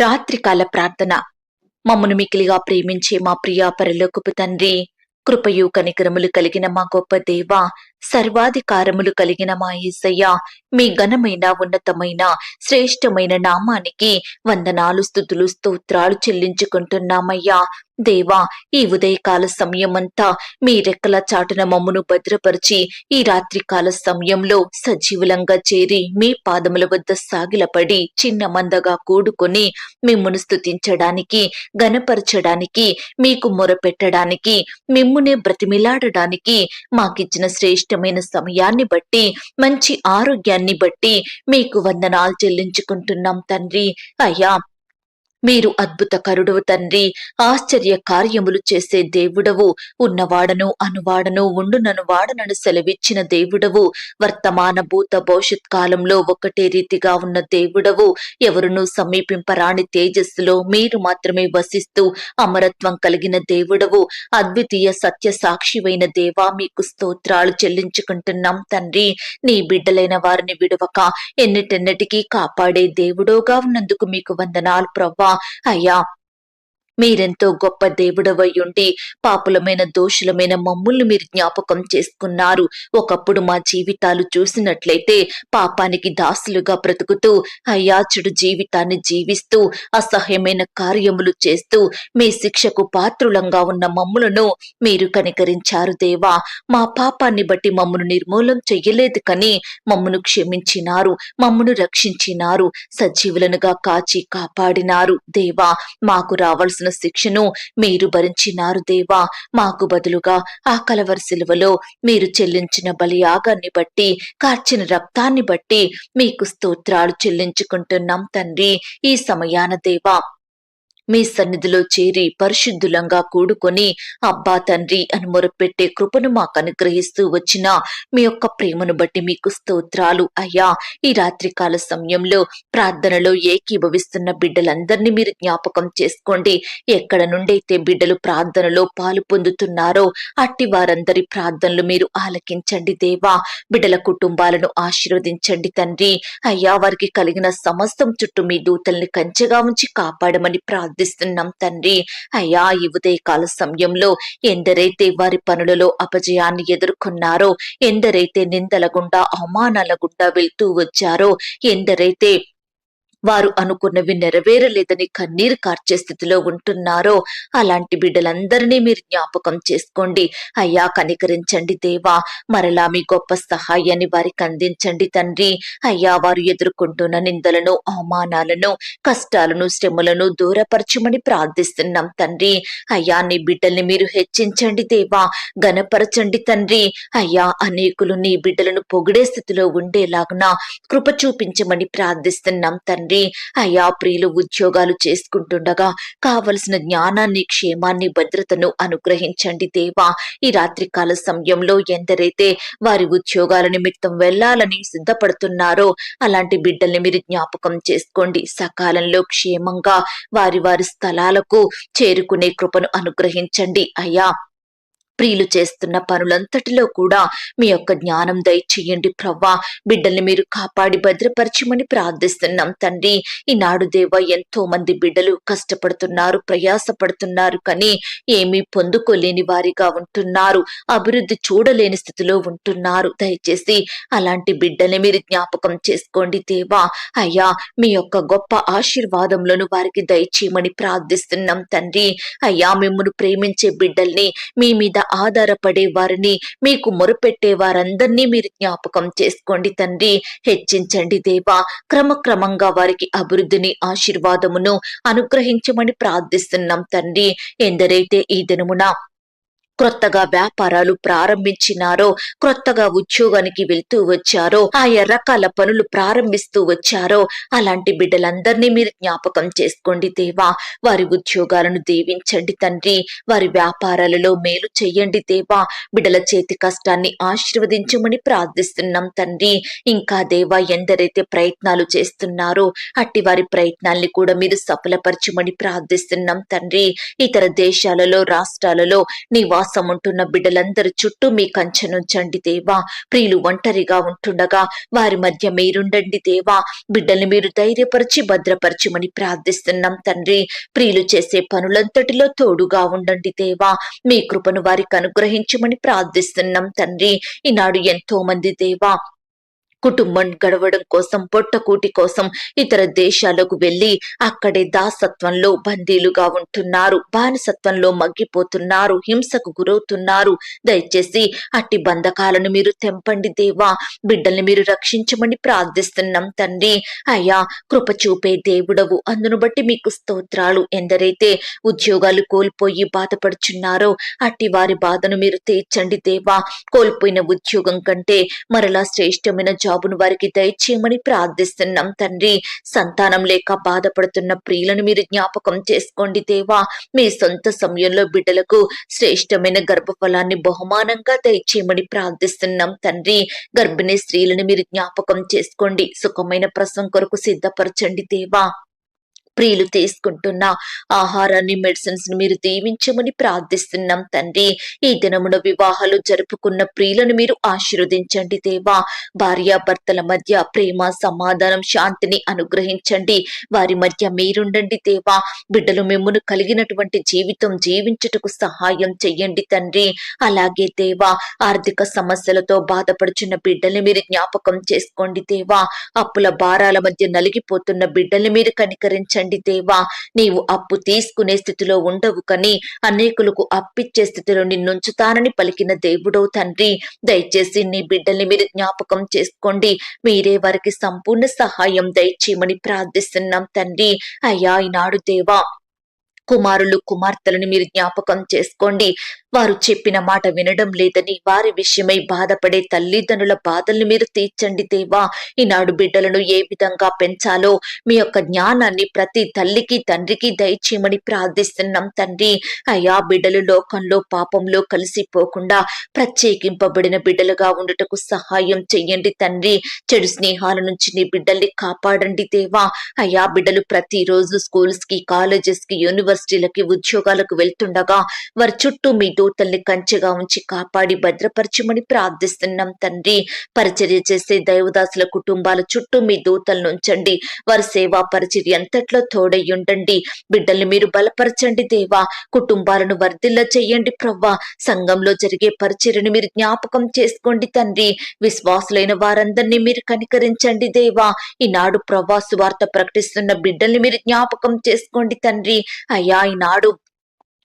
రాత్రికాల ప్రార్థన. మమ్మను మికిలిగా ప్రేమించే మా ప్రియా పరలోకపు తండ్రి, కృపయు కనికరములు కలిగిన మా గొప్ప దేవ, సర్వాధికారములు కలిగిన మా యేసయ్య, మీ ఘనమైన ఉన్నతమైన శ్రేష్టమైన నామానికి వందనాలు స్తుతులు స్తోత్రాలు చెల్లించుకుంటున్నామయ్యా. దేవా, ఈ ఉదయకాల సమయమంతా మీ రెక్కల చాటున మమ్మును భద్రపరిచి ఈ రాత్రికాల సమయంలో సజీవులంగా చేరి మీ పాదముల వద్ద సాగిలపడి చిన్న మందగా కూడుకొని మిమ్మును స్తుతించడానికి, గణపరచడానికి, మీకు మొరపెట్టడానికి, మిమ్మునే బ్రతిమిలాడడానికి మాకిచ్చిన శ్రేష్టమైన సమయాన్ని బట్టి, మంచి ఆరోగ్యాన్ని బట్టి మీకు వందనాలు చెల్లించుకుంటున్నాం తండ్రి. అయ్యా, మీరు అద్భుతకరుడవు తండ్రి, ఆశ్చర్య కార్యములు చేసే దేవుడవు, ఉన్నవాడను అనువాడను ఉండునను వాడనను సెలవిచ్చిన దేవుడవు, వర్తమాన భూత భవిష్యత్ కాలంలో ఒకటే రీతిగా ఉన్న దేవుడవు, ఎవరునూ సమీపింపరాని తేజస్సులో మీరు మాత్రమే వసిస్తూ అమరత్వం కలిగిన దేవుడవు, అద్వితీయ సత్య సాక్షివైన దేవా, మీకు స్తోత్రాలు చెల్లించుకుంటున్నాం తండ్రి. నీ బిడ్డలైన వారిని విడువక ఎన్నిటెన్నటికీ కాపాడే దేవుడోగా ఉన్నందుకు మీకు వందనాలు ప్రభా. అయ్యా, మీరెంతో గొప్ప దేవుడవై ఉండి పాపులమైన దోషులమైన మమ్ముల్ని మీరు జ్ఞాపకం చేసుకున్నారు. ఒకప్పుడు మా జీవితాలు చూసినట్లయితే పాపానికి దాసులుగా బ్రతుకుతూ అయ్యా చెడు జీవితాన్ని జీవిస్తూ అసహ్యమైన కార్యములు చేస్తూ మీ శిక్షకు పాత్రులంగా ఉన్న మమ్ములను మీరు కనికరించారు దేవా. మా పాపాన్ని బట్టి మమ్మను నిర్మూలం చెయ్యలేదు కానీ మమ్మను క్షమించినారు, మమ్మను రక్షించినారు, సజీవులనుగా కాచి కాపాడినారు దేవా. మాకు రావాల్సిన శిక్షను మీరు భరించినారు దేవా. మాకు బదులుగా ఆ కలవరి శిలువలో మీరు చెల్లించిన బలియాగాన్ని బట్టి, కార్చిన రక్తాన్ని బట్టి మీకు స్తోత్రాలు చెల్లించుకుంటున్నాం తండ్రి. ఈ సమయాన దేవా, మీ సన్నిధిలో చేరి పరిశుద్ధులంగా కూడుకొని అబ్బా తండ్రి అని మొరపెట్టే కృపను మాకు అనుగ్రహిస్తూ వచ్చిన మీ యొక్క ప్రేమను బట్టి మీకు స్తోత్రాలు అయ్యా. ఈ రాత్రికాల సమయంలో ప్రార్థనలో ఏకీభవిస్తున్న బిడ్డలందరినీ మీరు జ్ఞాపకం చేసుకోండి. ఎక్కడ నుండైతే బిడ్డలు ప్రార్థనలో పాలు పొందుతున్నారో అట్టి వారందరి ప్రార్థనలు మీరు ఆలకించండి దేవా. బిడ్డల కుటుంబాలను ఆశీర్వదించండి తండ్రి. అయ్యా, వారికి కలిగిన సమస్తం చుట్టూ మీ దూతల్ని కంచెగా ఉంచి కాపాడమని ప్రార్థిస్తున్నాం తండ్రి. అయ్యా, ఈ ఉదయకాల సమయంలో ఎందరైతే వారి పనులలో అపజయాన్ని ఎదుర్కొన్నారో, ఎందరైతే నిందల గుండా అవమానాల గుండా వెళ్తూ వచ్చారో, ఎందరైతే వారు అనుకున్నవి నెరవేరలేదని కన్నీరు కార్చే స్థితిలో ఉంటున్నారో అలాంటి బిడ్డలందరినీ మీరు జ్ఞాపకం చేసుకోండి అయ్యా. కనికరించండి దేవా. మరలా మీ గొప్ప సహాయాన్ని వారికి అందించండి తండ్రి. అయ్యా, వారు ఎదుర్కొంటున్న నిందలను, అవమానాలను, కష్టాలను, శ్రమలను దూరపరచమని ప్రార్థిస్తున్నాం తండ్రి. అయ్యా, నీ బిడ్డల్ని మీరు హెచ్చించండి దేవా, గణపరచండి తండ్రి. అయ్యా, అనేకులు నీ బిడ్డలను పొగిడే స్థితిలో ఉండేలాగున కృప చూపించమని ప్రార్థిస్తున్నాం తండ్రి. అయ్యా, ప్రియులు ఉద్యోగాలు చేసుకుంటుండగా కావలసిన జ్ఞానాన్ని, క్షేమాన్ని, భద్రతను అనుగ్రహించండి దేవా. ఈ రాత్రికాల సమయంలో ఎందరైతే వారి ఉద్యోగాల నిమిత్తం వెళ్లాలని సిద్ధపడుతున్నారో అలాంటి బిడ్డల్ని మీరు జ్ఞాపకం చేసుకోండి. సకాలంలో క్షేమంగా వారి వారి స్థలాలకు చేరుకునే కృపను అనుగ్రహించండి అయ్యా. ప్రియులు చేస్తున్న పనులంతటిలో కూడా మీ యొక్క జ్ఞానం దయచేయండి ప్రవ్వా. బిడ్డల్ని మీరు కాపాడి భద్రపరచమని ప్రార్థిస్తున్నాం తండ్రి. ఈనాడు దేవ, ఎంతో మంది బిడ్డలు కష్టపడుతున్నారు, ప్రయాసపడుతున్నారు, కానీ ఏమీ పొందుకోలేని వారిగా ఉంటున్నారు, అభివృద్ధి చూడలేని స్థితిలో ఉంటున్నారు. దయచేసి అలాంటి బిడ్డల్ని మీరు జ్ఞాపకం చేసుకోండి దేవా. అయ్యా, మీ యొక్క గొప్ప ఆశీర్వాదములను వారికి దయచేయమని ప్రార్థిస్తున్నాం తండ్రి. అయ్యా, మిమ్మల్ని ప్రేమించే బిడ్డల్ని, మీ మీద ఆధారపడే వారిని, మీకు మొరపెట్టే వారందరినీ మీరు జ్ఞాపకం చేసుకోండి తండ్రి. హెచ్చించండి దేవా. క్రమక్రమంగా వారికి అభివృద్ధిని, ఆశీర్వాదమును అనుగ్రహించమని ప్రార్థిస్తున్నాం తండ్రి. ఎందరైతే ఈ దినమున క్రొత్తగా వ్యాపారాలు ప్రారంభించినారో, క్రొత్తగా ఉద్యోగానికి వెళ్తూ వచ్చారో, ఆయా రకాల పనులు ప్రారంభిస్తూ వచ్చారో అలాంటి బిడ్డలందరినీ మీరు జ్ఞాపకం చేసుకోండి దేవా. వారి ఉద్యోగాలను దీవించండి తండ్రి. వారి వ్యాపారాలలో మేలు చెయ్యండి దేవా. బిడ్డల చేతి కష్టాన్ని ఆశీర్వదించమని ప్రార్థిస్తున్నాం తండ్రి. ఇంకా దేవా, ఎందరైతే ప్రయత్నాలు చేస్తున్నారో అట్టి వారి ప్రయత్నాల్ని కూడా మీరు సఫలపరచమని ప్రార్థిస్తున్నాం తండ్రి. ఇతర దేశాలలో, రాష్ట్రాలలో నివాస నివాసం ఉంటున్న బిడ్డలందరి చుట్టూ మీ కంచెనుంచండి దేవా. ప్రియులు ఒంటరిగా ఉంటుండగా వారి మధ్య మీరుండండి దేవా. బిడ్డల్ని మీరు ధైర్యపరిచి భద్రపరచమని ప్రార్థిస్తున్నాం తండ్రి. ప్రియులు చేసే పనులంతటిలో తోడుగా ఉండండి దేవా. మీ కృపను వారికి అనుగ్రహించమని ప్రార్థిస్తున్నాం తండ్రి. ఈనాడు ఎంతో మంది దేవా కుటుంబం గడవడం కోసం, పొట్టకూటి కోసం ఇతర దేశాలకు వెళ్లి అక్కడే దాసత్వంలో బందీలుగా ఉంటున్నారు, బానిసత్వంలో మగ్గిపోతున్నారు, హింసకు గురవుతున్నారు. దయచేసి అట్టి బంధకాలను మీరు తెంపండి దేవా. బిడ్డల్ని మీరు రక్షించమని ప్రార్థిస్తున్నాం తండ్రి. అయ్యా, కృప చూపే దేవుడవు, అందును బట్టి మీకు స్తోత్రాలు. ఎందరైతే ఉద్యోగాలు కోల్పోయి బాధపడుచున్నారో అట్టి వారి బాధను మీరు తీర్చండి దేవా. కోల్పోయిన ఉద్యోగం కంటే మరలా శ్రేష్టమైన జాబును వారికి దయచేయమని ప్రార్థిస్తున్నాం తండ్రి. సంతానం లేక బాధపడుతున్న ప్రియులను మీరు జ్ఞాపకం చేసుకోండి దేవా. మీ సొంత సమయంలో బిడ్డలకు శ్రేష్టమైన గర్భఫలాన్ని బహుమానంగా దయచేయమని ప్రార్థిస్తున్నాం తండ్రి. గర్భిణీ స్త్రీలను మీరు జ్ఞాపకం చేసుకోండి, సుఖమైన ప్రసవం కొరకు సిద్ధపరచండి దేవా. ప్రియులు తీసుకుంటున్న ఆహారాన్ని, మెడిసిన్స్ ని మీరు దీవించమని ప్రార్థిస్తున్నాం తండ్రి. ఈ దినమున వివాహాలు జరుపుకున్న ప్రియులను మీరు ఆశీర్వదించండి దేవా. భార్యాభర్తల మధ్య ప్రేమ, సమాధానం, శాంతిని అనుగ్రహించండి. వారి మధ్య మీరుండండి దేవా. బిడ్డలు మిమ్మును కలిగినటువంటి జీవితం జీవించుటకు సహాయం చెయ్యండి తండ్రి. అలాగే దేవా, ఆర్థిక సమస్యలతో బాధపడుచున్న బిడ్డల్ని మీరు జ్ఞాపకం చేసుకోండి దేవా. అప్పుల భారాల మధ్య నలిగిపోతున్న బిడ్డల్ని మీరు కనికరించండి దేవా. నీవు అప్పు తీసుకునే స్థితిలో ఉండవు కని అనేకులకు అప్పిచ్చే స్థితిలో నిన్నుంచుతానని పలికిన దేవుడవు తండ్రి. దయచేసి నీ బిడ్డల్ని మీరు జ్ఞాపకం చేసుకోండి. మీరే వారికి సంపూర్ణ సహాయం దయచేయమని ప్రార్థిస్తున్నాం తండ్రి. అయ్యా, ఈనాడు దేవా, కుమారులు కుమార్తెలను మీరు జ్ఞాపకం చేసుకోండి. వారు చెప్పిన మాట వినడం లేదని వారి విషయమై బాధపడే తల్లిదండ్రుల బాధల్ని మీరు తీర్చండి దేవా. ఈనాడు బిడ్డలను ఏ విధంగా పెంచాలో మీ యొక్క జ్ఞానాన్ని ప్రతి తల్లికి తండ్రికి దయచేయమని ప్రార్థిస్తున్నాం తండ్రి. అయ్యా, బిడ్డలు లోకంలో పాపంలో కలిసిపోకుండా ప్రత్యేకింపబడిన బిడ్డలుగా ఉండుటకు సహాయం చెయ్యండి తండ్రి. చెడు స్నేహాల నుంచి నీ బిడ్డల్ని కాపాడండి దేవా. అయ్యా, బిడ్డలు ప్రతిరోజు స్కూల్స్ కి, కాలేజెస్ కి, యూనివర్సిటీలకి, ఉద్యోగాలకు వెళ్తుండగా వారి చుట్టూ మీ దూతల్ని కంచెగా ఉంచి కాపాడి భద్రపరచమని ప్రార్థిస్తున్నాం తండ్రి. పరిచర్య చేసే దైవదాసుల కుటుంబాల చుట్టూ మీ దూతలను ఉంచండి. వారి సేవా పరిచర్య అంతట్లో తోడయ్యుండండి. బిడ్డల్ని మీరు బలపరచండి దేవా. కుటుంబాలను వర్ధిల్ల చెయ్యండి ప్రవ్వా. సంఘంలో జరిగే పరిచర్యను మీరు జ్ఞాపకం చేసుకోండి తండ్రి. విశ్వాసులైన వారందరినీ మీరు కనికరించండి దేవా. ఈనాడు ప్రవ్వా, సువార్త ప్రకటిస్తున్న బిడ్డల్ని మీరు జ్ఞాపకం చేసుకోండి తండ్రి. అయ్యా, ఈనాడు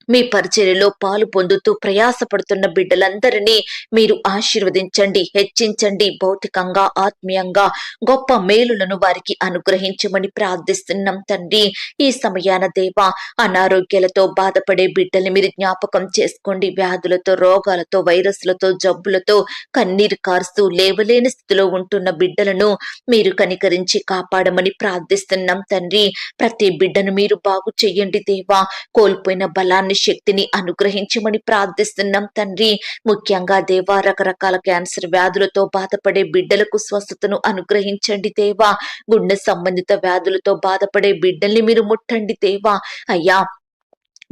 మీ పరిచర్యలో పాలు పొందుతూ ప్రయాసపడుతున్న బిడ్డలందరినీ మీరు ఆశీర్వదించండి, హెచ్చించండి. భౌతికంగా, ఆత్మీయంగా గొప్ప మేలులను వారికి అనుగ్రహించమని ప్రార్థిస్తున్నాం తండ్రి. ఈ సమయాన దేవా, అనారోగ్యాలతో బాధపడే బిడ్డల్ని మీరు జ్ఞాపకం చేసుకోండి. వ్యాధులతో, రోగాలతో, వైరస్లతో, జబ్బులతో కన్నీరు కారుస్తూ లేవలేని స్థితిలో ఉంటున్న బిడ్డలను మీరు కనికరించి కాపాడమని ప్రార్థిస్తున్నాం తండ్రి. ప్రతి బిడ్డను మీరు బాగు చెయ్యండి దేవా. కోల్పోయిన బలాన్ని, శక్తిని అనుగ్రహించమని ప్రార్థిస్తున్నాం తండ్రి. ముఖ్యంగా దేవా, రకరకాల క్యాన్సర్ వ్యాధులతో బాధపడే బిడ్డలకు స్వస్థతను అనుగ్రహించండి దేవా. గుండె సంబంధిత వ్యాధులతో బాధపడే బిడ్డల్ని మీరు ముట్టండి దేవా. అయ్యా,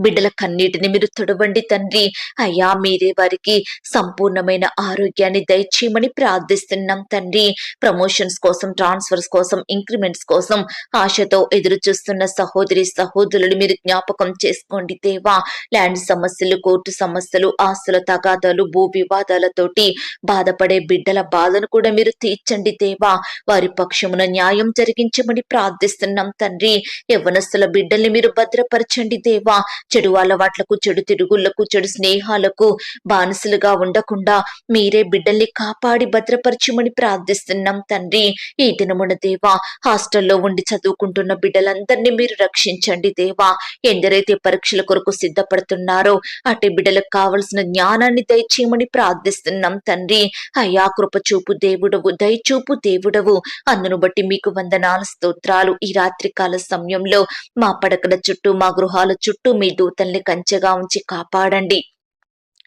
బిడ్డల కన్నీటిని మీరు తుడవండి తండ్రి. అయ్యా, మీరే వారికి సంపూర్ణమైన ఆరోగ్యాన్ని దయచేయమని ప్రార్థిస్తున్నాం తండ్రి. ప్రమోషన్స్ కోసం, ట్రాన్స్ఫర్స్ కోసం, ఇంక్రిమెంట్స్ కోసం ఆశతో ఎదురు చూస్తున్న సహోదరి సహోదరులు మీరు జ్ఞాపకం చేసుకోండి దేవా. ల్యాండ్ సమస్యలు, కోర్టు సమస్యలు, ఆస్తుల తగాదాలు, భూ వివాదాలతోటి బాధపడే బిడ్డల బాధను కూడా మీరు తీర్చండి దేవా. వారి పక్షమున న్యాయం జరిగించమని ప్రార్థిస్తున్నాం తండ్రి. యవ్వనస్తుల బిడ్డల్ని మీరు భద్రపరచండి దేవా. చెడు అలవాట్లకు, చెడు తిరుగుళ్లకు, చెడు స్నేహాలకు బానిసలుగా ఉండకుండా మీరే బిడ్డల్ని కాపాడి భద్రపరచమని ప్రార్థిస్తున్నాం తండ్రి. ఈ దినమున దేవా, హాస్టల్లో ఉండి చదువుకుంటున్న బిడ్డలందరినీ మీరు రక్షించండి దేవా. ఎందరైతే పరీక్షల కొరకు సిద్ధపడుతున్నారో అటు బిడ్డలకు కావలసిన జ్ఞానాన్ని దయచేయమని ప్రార్థిస్తున్నాం తండ్రి. అయ్యా, కృపచూపు దేవుడవు, దయచూపు దేవుడవు. అందును బట్టి మీకు వందనాలు, స్తోత్రాలు. ఈ రాత్రికాల సమయంలో మా పడకల చుట్టూ, మా గృహాల చుట్టూ మీ దూతల్ని కంచెగా ఉంచి కాపాడండి.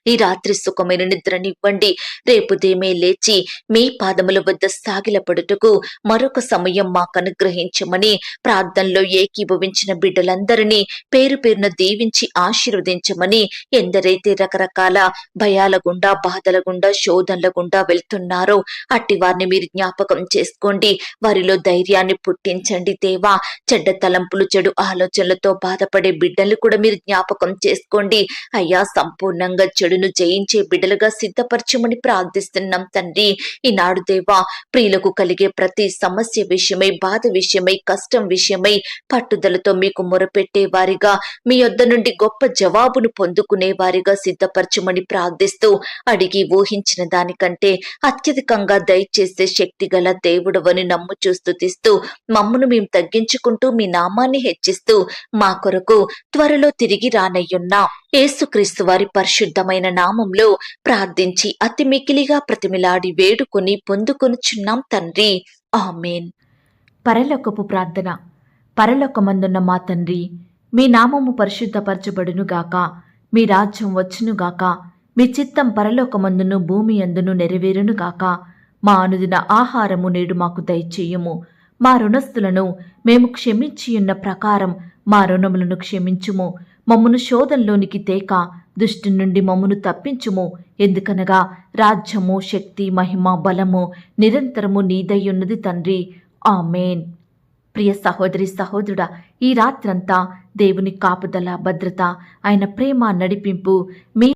ఈ రాత్రి సుఖమైన నిద్రనివ్వండి. రేపు ఉదయమే లేచి మీ పాదముల వద్ద సాగిలపడుటకు మరొక సమయం మాకు అనుగ్రహించమని ప్రార్థనలో ఏకీభవించిన బిడ్డలందరినీ పేరు పేరున దీవించి ఆశీర్వదించమని, ఎందరైతే రకరకాల భయాల గుండా, బాధల గుండా, శోధనల గుండా వెళ్తున్నారో అట్టి వారిని మీరు జ్ఞాపకం చేసుకోండి. వారిలో ధైర్యాన్ని పుట్టించండి దేవా. చెడ్డ తలంపులు, చెడు ఆలోచనలతో బాధపడే బిడ్డలు కూడా మీరు జ్ఞాపకం చేసుకోండి అయ్యా. సంపూర్ణంగా చెడును జయించే బిడ్డలుగా సిద్ధపరచమని ప్రార్థిస్తున్నాం తండ్రి. ఈనాడు దేవా, ప్రియులకు కలిగే ప్రతి సమస్య విషయమై, బాధ విషయమై, కష్టం విషయమై పట్టుదలతో మీకు మొరపెట్టే వారిగా, మీ యొద్ద నుండి గొప్ప జవాబును పొందుకునే వారిగా సిద్ధపరచమని ప్రార్థిస్తూ, అడిగి ఊహించిన దానికంటే అత్యధికంగా దయచేసే శక్తి గల దేవుడవని నమ్ముచూ స్తుతిస్తూ, మమ్మును మేము తగ్గించుకుంటూ మీ నామాన్ని హెచ్చిస్తూ, మా కొరకు త్వరలో తిరిగి రానయ్యున్న యేసుక్రీస్తు వారి పరిశుద్ధమైన నామంలో ప్రార్థించి అతి మికిలిగా ప్రతిమిలాడి వేడుకొని పొందుకొనుచున్నాం తండ్రి. ఆమేన్. పరలోకపు ప్రార్థన. పరలోకమందున్న మా తండ్రి, మీ నామము పరిశుద్ధపరచబడునుగాక, మీ రాజ్యం వచ్చునుగాక, మీ చిత్తం పరలోకమందును భూమి అందును నెరవేరునుగాక. మా అనుదిన ఆహారము నేడు మాకు దయచేయుము. మా రుణస్థులను మేము క్షమించియున్న ప్రకారం మా రుణములను క్షమించుము. మమ్మును శోధంలోనికి తేక దుష్టు నుండి మమ్మును తప్పించుము. ఎందుకనగా రాజ్యము, శక్తి, మహిమ, బలము నిరంతరము నీదయ్యున్నది తండ్రి. ఆమేన్. ప్రియ సహోదరి సహోదరుడా, ఈ రాత్రంతా దేవుని కాపుదల, భద్రత, ఆయన ప్రేమ, నడిపింపు మీ